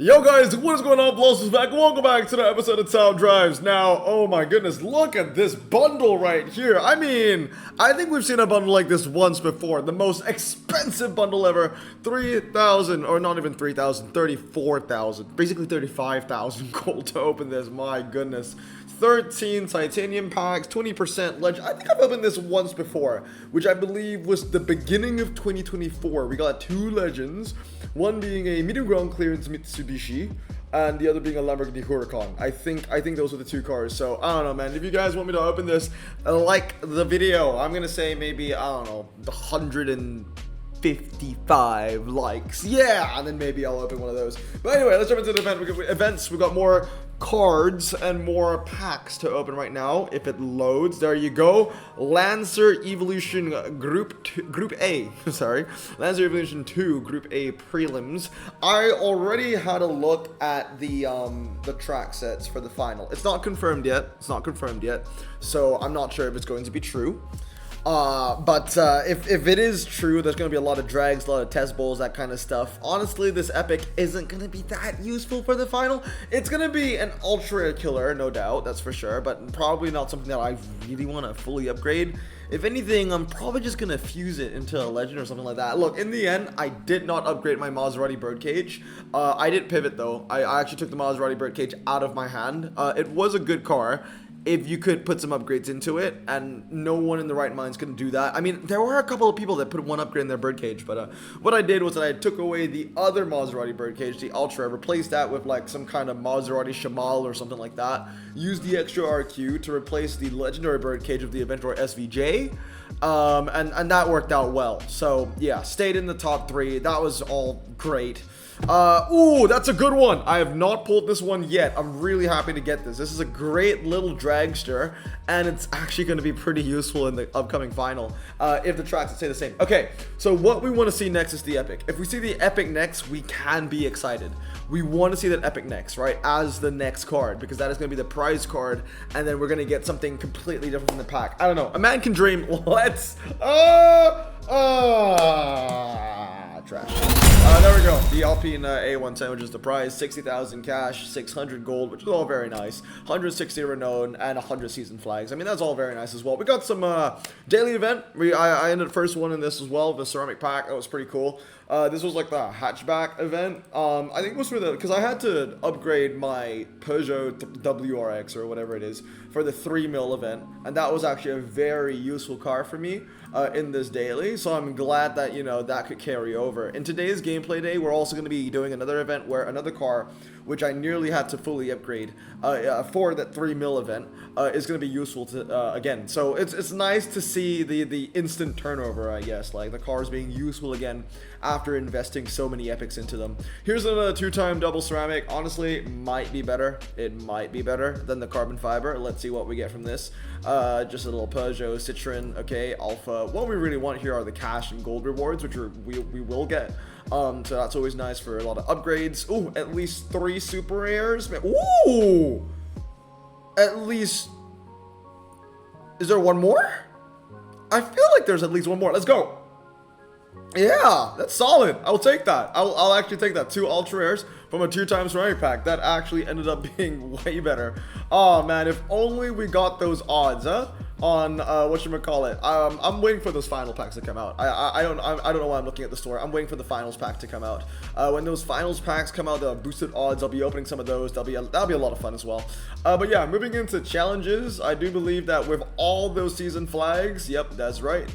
Yo guys, what is going on? Bloss is back. Welcome back to the episode of Top Drives. Now, oh my goodness, look at this bundle right here. I mean, I think we've seen a bundle like this once before. The most expensive bundle ever. 3,000, or not even 3,000, 34,000. Basically 35,000 gold to open this, my goodness. 13 titanium packs, 20% legend. I think I've opened this once before, which I believe was the beginning of 2024. We got 2 legends, one being a medium ground clearance Mitsubishi, and the other being a Lamborghini Huracan. I think those are the 2 cars. So I don't know, man. If you guys want me to open this, like the video, I'm gonna say maybe, I don't know, 155 likes. Yeah, and then maybe I'll open one of those. But anyway, let's jump into the events. We got more cards and more packs to open right now. If it loads, there you go. Lancer Evolution Group A. Sorry, Lancer Evolution 2 Group A prelims. I already had a look at the track sets for the final. It's not confirmed yet. So I'm not sure if it's going to be true. But if it is true, there's going to be a lot of drags, a lot of test bowls, that kind of stuff. Honestly, this epic isn't going to be that useful for the final. It's going to be an ultra killer, no doubt, that's for sure, but probably not something that I really want to fully upgrade. If anything, I'm probably just going to fuse it into a legend or something like that. Look, in the end, I did not upgrade my Maserati birdcage. I did pivot, though. I actually took the Maserati birdcage out of my hand. It was a good car if you could put some upgrades into it, and no one in the right mind's gonna do that. I mean, there were a couple of people that put one upgrade in their birdcage, but what I did was that I took away the other Maserati birdcage, the Ultra, replaced that with like some kind of Maserati Shamal or something like that, used the extra RQ to replace the legendary birdcage of the Aventor SVJ, and that worked out well. So yeah, stayed in the top 3. That was all great. Ooh, that's a good one. I have not pulled this one yet. I'm really happy to get this. This is a great little dragster, and it's actually going to be pretty useful in the upcoming final, if the tracks stay the same. Okay, so what we want to see next is the epic. If we see the epic next, we can be excited. We want to see that epic next, right, as the next card, because that is going to be the prize card, and then we're going to get something completely different from the pack. I don't know. A man can dream. Let's trash. There we go. The Alpine A110, which is the prize. 60,000 cash, 600 gold, which is all very nice. 160 renown, and 100 season flags. I mean, that's all very nice as well. We got some daily event. I ended first one in this as well, the ceramic pack. That was pretty cool. This was like the hatchback event. I think it was for because I had to upgrade my Peugeot WRX or whatever it is for the 3 mil event, and that was actually a very useful car for me in this daily. So I'm glad that, you know, that could carry over. In today's gameplay day, we're also going to be doing another event where another car, which I nearly had to fully upgrade for that 3 mil event, is going to be useful to again. So it's nice to see the instant turnover, I guess, like the cars being useful again after investing so many epics into them. Here's another 2-time double ceramic. Honestly, might be better. It might be better than the carbon fiber. Let's see what we get from this. Just a little Peugeot, Citroen, okay, Alpha. What we really want here are the cash and gold rewards, which we will get. So that's always nice for a lot of upgrades. Ooh, at least 3 super rares. Ooh! At least... Is there one more? I feel like there's at least one more. Let's go. Yeah, that's solid. I'll take that. I'll actually take that. 2 ultra rares from a 2-time ceramic pack. That actually ended up being way better. Oh man, if only we got those odds, huh? On whatchamacallit. I'm waiting for those final packs to come out. I don't know why I'm looking at the store. I'm waiting for the finals pack to come out. When those finals packs come out, the boosted odds, I'll be opening some of those. That'll be a lot of fun as well. But yeah, moving into challenges, I do believe that with all those season flags, yep, that's right.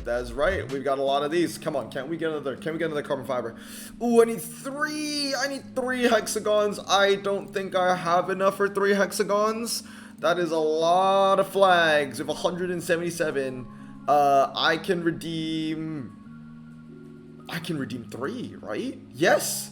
We've got a lot of these. Come on, can we get another carbon fiber? Ooh, I need 3 hexagons. I don't think I have enough for 3 hexagons. That is a lot of flags. With 177, I can redeem 3, right? Yes,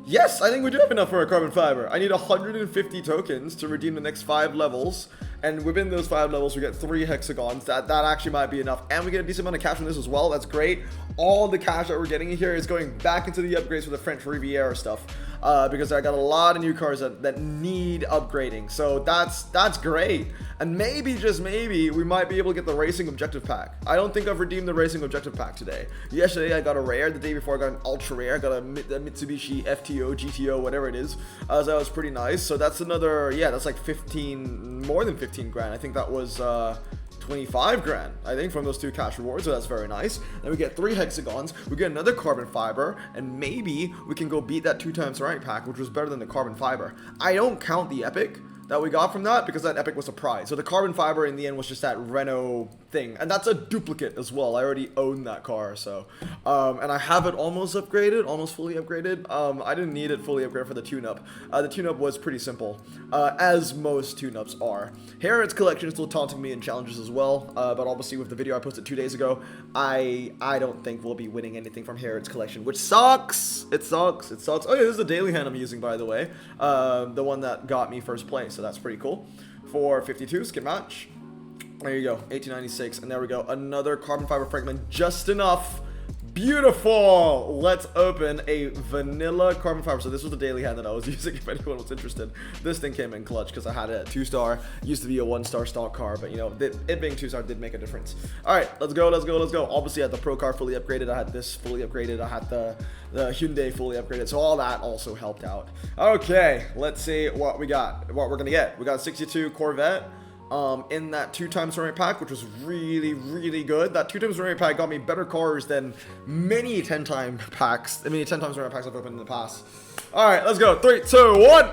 I think we do have enough for a carbon fiber. I need 150 tokens to redeem the next 5 levels, and within those 5 levels we get 3 hexagons. That actually might be enough, and we get a decent amount of cash from this as well. That's great. All the cash that we're getting here is going back into the upgrades for the French Riviera stuff. because I got a lot of new cars that need upgrading. So that's great. And maybe, just maybe, we might be able to get the racing objective pack. I don't think I've redeemed the racing objective pack today. Yesterday I got a rare. The day before I got an ultra rare. I got a Mitsubishi FTO, GTO, whatever it is. So that was pretty nice. So that's another, yeah, that's like 15, more than 15 grand. I think that was 25 grand, I think, from those 2 cash rewards. So that's very nice. Then we get 3 hexagons. We get another carbon fiber, and maybe we can go beat that 2x ceramic pack, which was better than the carbon fiber. I don't count the epic that we got from that because that epic was a prize. So the carbon fiber in the end was just that Renault thing, and that's a duplicate as well. I already own that car, so and I have it almost upgraded, almost fully upgraded. I didn't need it fully upgraded for the tune-up. The tune-up was pretty simple, as most tune-ups are. Harriet's collection is still taunting me in challenges as well, but obviously with the video I posted 2 days ago, I don't think we'll be winning anything from Harriet's collection, which sucks. It sucks. It sucks. Oh yeah, this is the daily hand I'm using, by the way, the one that got me first place. So that's pretty cool. For 52 skin match. There you go, 1896, and there we go. Another carbon fiber fragment, just enough. Beautiful. Let's open a vanilla carbon fiber. So this was the daily hand that I was using, if anyone was interested. This thing came in clutch because I had it at 2-star. Used to be a 1-star stock car, but you know, it being 2-star did make a difference. All right, let's go, let's go, let's go. Obviously, I had the pro car fully upgraded. I had this fully upgraded. I had the Hyundai fully upgraded. So all that also helped out. Okay, let's see what we got, what we're gonna get. We got a 62 Corvette. In that 2x ceramic pack, which was really good. That 2x ceramic pack got me better cars than many 10-time packs. I mean, 10x ceramic packs I've opened in the past. All right, let's go. 3, 2, 1.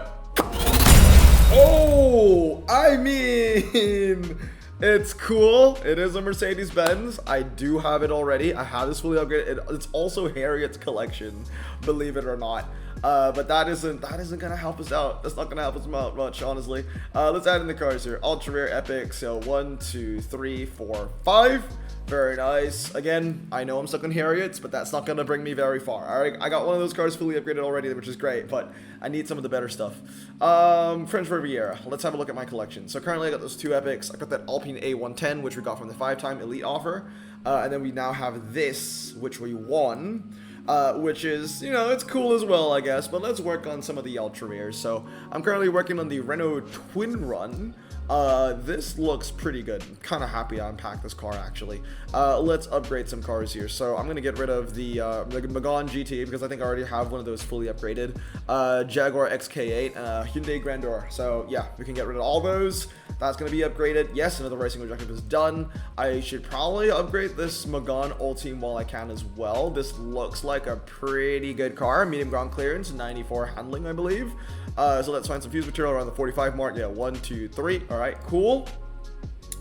Oh, I mean, it's cool. It is a Mercedes-Benz. I do have it already. I have this fully upgraded. It's also Harriet's collection, believe it or not. But that isn't gonna help us out. That's not gonna help us out much, honestly. Let's add in the cars here. Ultra rare epic. So 1, 2, 3, 4, 5. Very nice. Again, I know I'm stuck on Harriets, but that's not gonna bring me very far. All right, I got one of those cars fully upgraded already, which is great, but I need some of the better stuff. French Riviera. Let's have a look at my collection. So currently I got those 2 epics. I got that Alpine A110, which we got from the 5-time elite offer, and then we now have this, which we won. Which is, you know, it's cool as well, I guess, but let's work on some of the ultra rares. So I'm currently working on the Renault Twin Run. This looks pretty good. I'm kind of happy I unpacked this car, actually. Let's upgrade some cars here. So I'm going to get rid of the Megane GT because I think I already have one of those fully upgraded. Jaguar XK8, Hyundai Grandeur. So yeah, we can get rid of all those. That's going to be upgraded. Yes, another racing objective is done. I should probably upgrade this Megane Ulteam while I can as well. This looks like a pretty good car. Medium ground clearance, 94 handling, I believe. So let's find some fuse material around the 45 mark. Yeah, 1, 2, 3. All right, cool.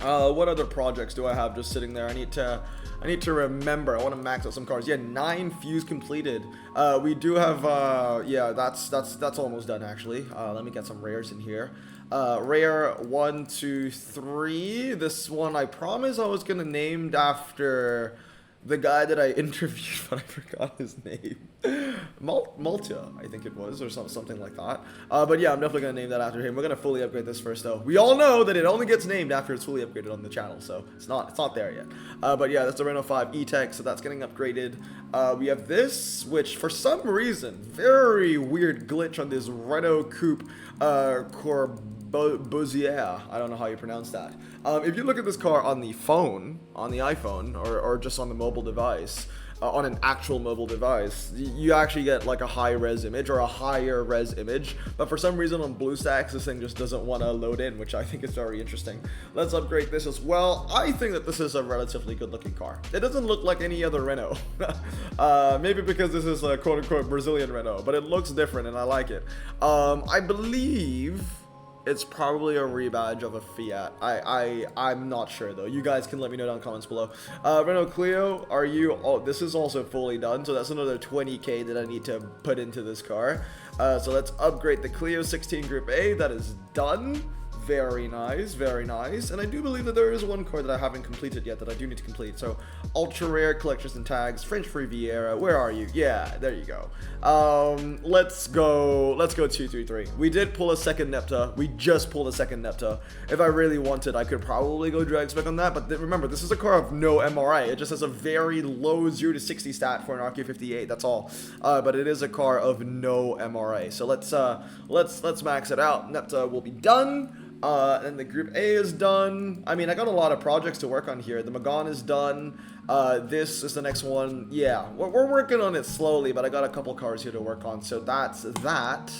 What other projects do I have just sitting there? I need to remember. I want to max out some cars. Yeah, 9 fuse completed. We do have yeah, that's almost done, actually. Let me get some rares in here. Rare 1, 2, 3. This one I promise I was gonna name after the guy that I interviewed, but I forgot his name. Malta, I think it was, or something like that. But yeah, I'm definitely gonna name that after him. We're gonna fully upgrade this first, though. We all know that it only gets named after it's fully upgraded on the channel, so it's not there yet. But yeah, that's the Renault 5 E-Tech, so that's getting upgraded. We have this, which for some reason, very weird glitch on this Renault Coupe Corbusier. I don't know how you pronounce that. If you look at this car on the phone, on the iPhone, or just on the mobile device, on an actual mobile device, you actually get like a high-res image or a higher res image, but for some reason on BlueStacks this thing just doesn't want to load in, which I think is very interesting. Let's upgrade this as well. I think that this is a relatively good-looking car. It doesn't look like any other Renault. Maybe because this is a quote-unquote Brazilian Renault, but it looks different and I like it. I believe it's probably a rebadge of a Fiat. I'm not sure though. You guys can let me know down in the comments below. Renault Clio, are you? Oh, this is also fully done, so that's another 20k that I need to put into this car. So let's upgrade the Clio 16 Group A. That is done. Very nice, very nice. And I do believe that there is one card that I haven't completed yet that I do need to complete. So, ultra rare collectors and tags, French Riviera. Where are you? Yeah, there you go. Let's go 2-3-3. We did pull a second Nepta. We just pulled a second Nepta. If I really wanted, I could probably go drag spec on that. But remember, this is a card of no MRA. It just has a very low 0 to 60 stat for an RQ58. That's all. But it is a card of no MRA. So let's max it out. Nepta will be done. And the Group A is done. I mean, I got a lot of projects to work on here. The Magon is done. This is the next one. Yeah, we're working on it slowly, but I got a couple cars here to work on. So that's that.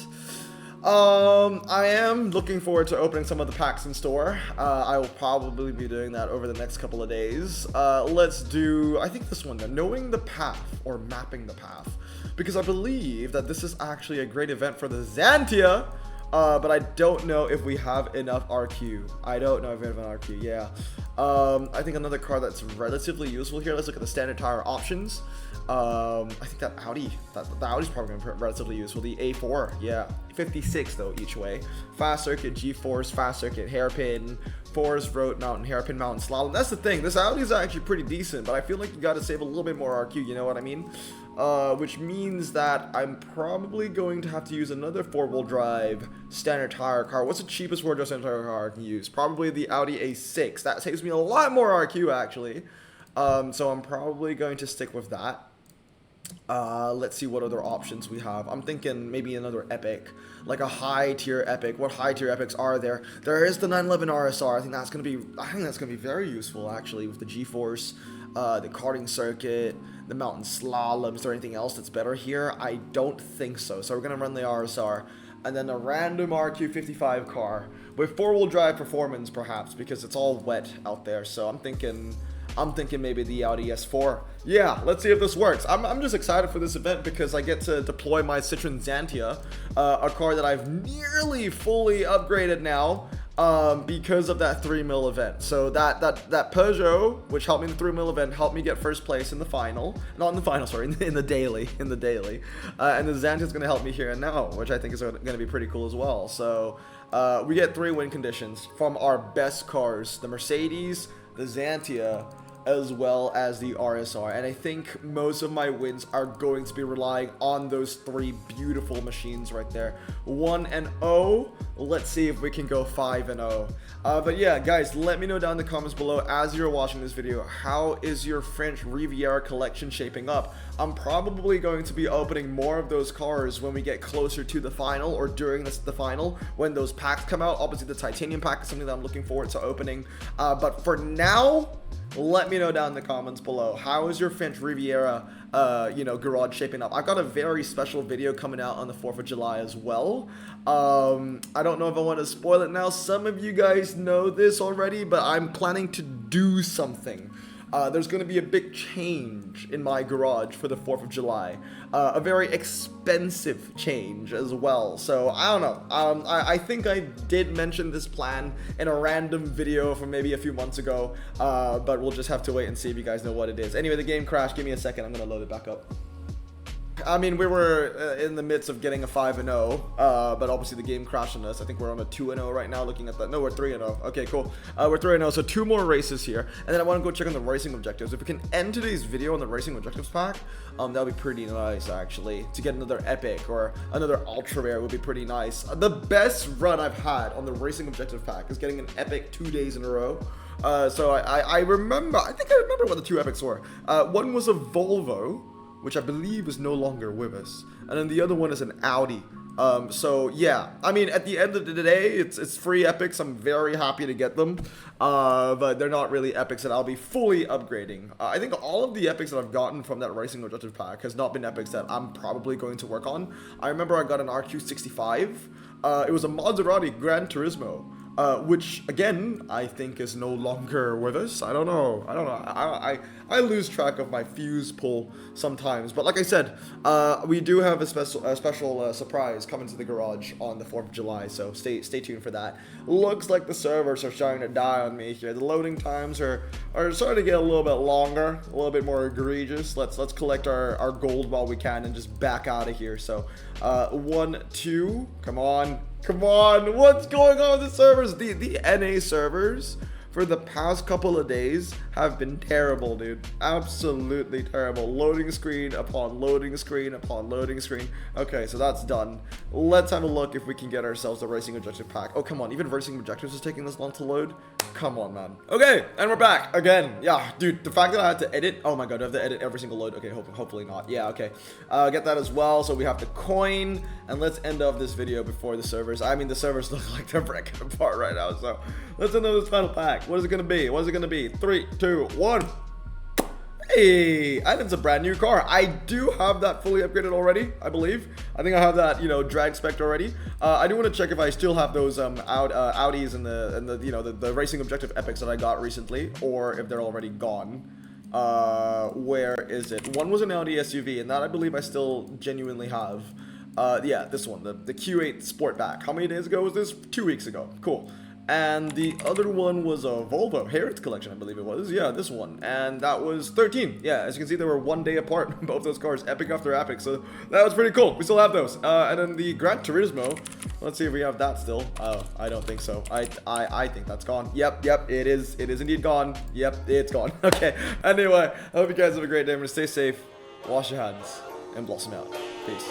I am looking forward to opening some of the packs in store. I will probably be doing that over the next couple of days. Let's do, I think this one then, knowing the path or mapping the path, because I believe that this is actually a great event for the Xantia. But I don't know if we have enough RQ. I don't know if we have an RQ, yeah. I think another car that's relatively useful here, let's look at the standard tire options. I think that Audi, the Audi's probably going to be relatively useful. The A4, yeah. 56 though each way. Fast circuit, G-force, fast circuit, hairpin, forest, road, mountain, hairpin, mountain, slalom. That's the thing. This Audi is actually pretty decent, but I feel like you got to save a little bit more RQ, you know what I mean? Which means that I'm probably going to have to use another four-wheel drive standard tire car. What's the cheapest four-wheel drive standard tire car I can use? Probably the Audi A6. That saves me a lot more RQ, actually. So I'm probably going to stick with that. Let's see what other options we have. I'm thinking maybe another epic, like a high tier epic. What high tier epics are there? There is the 911 RSR. I think that's gonna be very useful actually with the G-force, the karting circuit, the mountain slalom. Is there anything else that's better here? I don't think so. So we're gonna run the RSR and then a random RQ55 car with four-wheel drive performance perhaps because it's all wet out there. So I'm thinking maybe the Audi S4. Yeah, let's see if this works. I'm just excited for this event because I get to deploy my Citroen Xantia, a car that I've nearly fully upgraded now because of that 3 mil event. So that Peugeot, which helped me in the 3 mil event, helped me get first place in the final. Not in the final, sorry, in the daily. And the Xantia is going to help me here and now, which I think is going to be pretty cool as well. So we get 3 win conditions from our best cars, the Mercedes, the Xantia, as well as the RSR, and I think most of my wins are going to be relying on those 3 beautiful machines right there. 1-0. Let's see if we can go 5-0. But yeah, guys, let me know down in the comments below as you're watching this video, how is your French Riviera collection shaping up? I'm probably going to be opening more of those cars when we get closer to the final or during the final when those packs come out. Obviously, the titanium pack is something that I'm looking forward to opening. But for now, let me know down in the comments below, how is your French Riviera garage shaping up? I've got a very special video coming out on the 4th of July as well. I don't know if I want to spoil it now. Some of you guys know this already, but I'm planning to do something. There's going to be a big change in my garage for the 4th of July. A very expensive change as well. So, I don't know. I think I did mention this plan in a random video from maybe a few months ago. But we'll just have to wait and see if you guys know what it is. Anyway, the game crashed. Give me a second. I'm going to load it back up. I mean, we were in the midst of getting a 5-0, but obviously the game crashed on us. I think we're on a 2-0 right now looking at that. No, we're 3-0. Okay, cool. We're 3-0, so 2 more races here. And then I want to go check on the racing objectives. If we can end today's video on the racing objectives pack, that would be pretty nice, actually. To get another epic or another ultra rare would be pretty nice. The best run I've had on the racing objective pack is getting an epic 2 days in a row. So I remember, I think I remember what the 2 epics were. One was a Volvo, which I believe is no longer with us, and then the other one is an Audi. So yeah, I mean, at the end of the day, it's free epics. I'm very happy to get them, but they're not really epics that I'll be fully upgrading. I think all of the epics that I've gotten from that racing objective pack has not been epics that I'm probably going to work on. I remember I got an RQ65. It was a Maserati Gran Turismo. Which again I think is no longer with us. I don't know. I I lose track of my fuse pull sometimes. But like I said, we do have a special surprise coming to the garage on the 4th of July, so stay tuned for that. Looks like the servers are starting to die on me here. The loading times are starting to get a little bit longer, a little bit more egregious. Let's collect our gold while we can and just back out of here. So 1, 2, come on, what's going on with the servers? The NA servers for the past couple of days have been terrible, dude. Absolutely terrible. Loading screen upon loading screen upon loading screen. Okay, so that's done. Let's have a look if we can get ourselves the racing objective pack. Oh, come on. Even racing objectives is taking this long to load? Come on, man. Okay, and we're back again. Yeah, dude, the fact that I had to edit. Oh my god, I have to edit every single load. Okay, hopefully not. Yeah, okay. Get that as well. So we have the coin, and let's end off this video before the servers. I mean, the servers look like they're breaking apart right now. So let's end off this final pack. What is it gonna be? 3, 2, 1. Hey, and it's a brand new car. I do have that fully upgraded already, I believe. I think I have that, drag spec already. I do want to check if I still have those Audis and the racing objective epics that I got recently, or if they're already gone. Where is it? One was an Audi SUV, and that I believe I still genuinely have. Yeah, this one, the Q8 Sportback. How many days ago was this? 2 weeks ago. Cool. And the other one was a Volvo Heritage Collection, I believe it was. Yeah, this one. And that was 13. Yeah, as you can see, they were 1 day apart, both those cars, epic after epic. So that was pretty cool. We still have those. And then the Gran Turismo. Let's see if we have that still. Oh, I don't think so. I think that's gone. Yep, it is. It is indeed gone. Yep, it's gone. Okay. Anyway, I hope you guys have a great day. I'm gonna stay safe, wash your hands, and blossom out. Peace.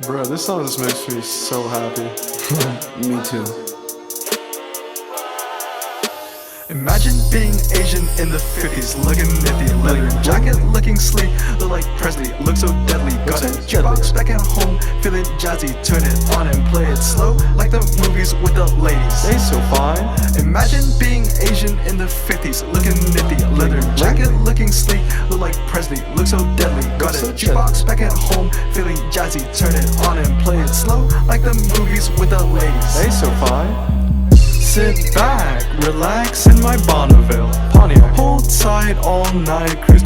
Bro, this song just makes me so happy. Me too. Imagine being Asian in the 50s, looking nifty, leather jacket, looking sleek, look like Presley, look so deadly. Got a jukebox back at home, feeling jazzy, turn it on and play it slow, like the movies with the ladies. They so fine. Imagine being Asian in the 50s, looking nifty, leather jacket, looking sleek, look like Presley, look so deadly. Got a jukebox back at home, feeling jazzy, turn it on and play it slow, like the movies with the ladies. They so fine. Sit back, relax in my Bonneville Pontiac. Hold tight all night, cruise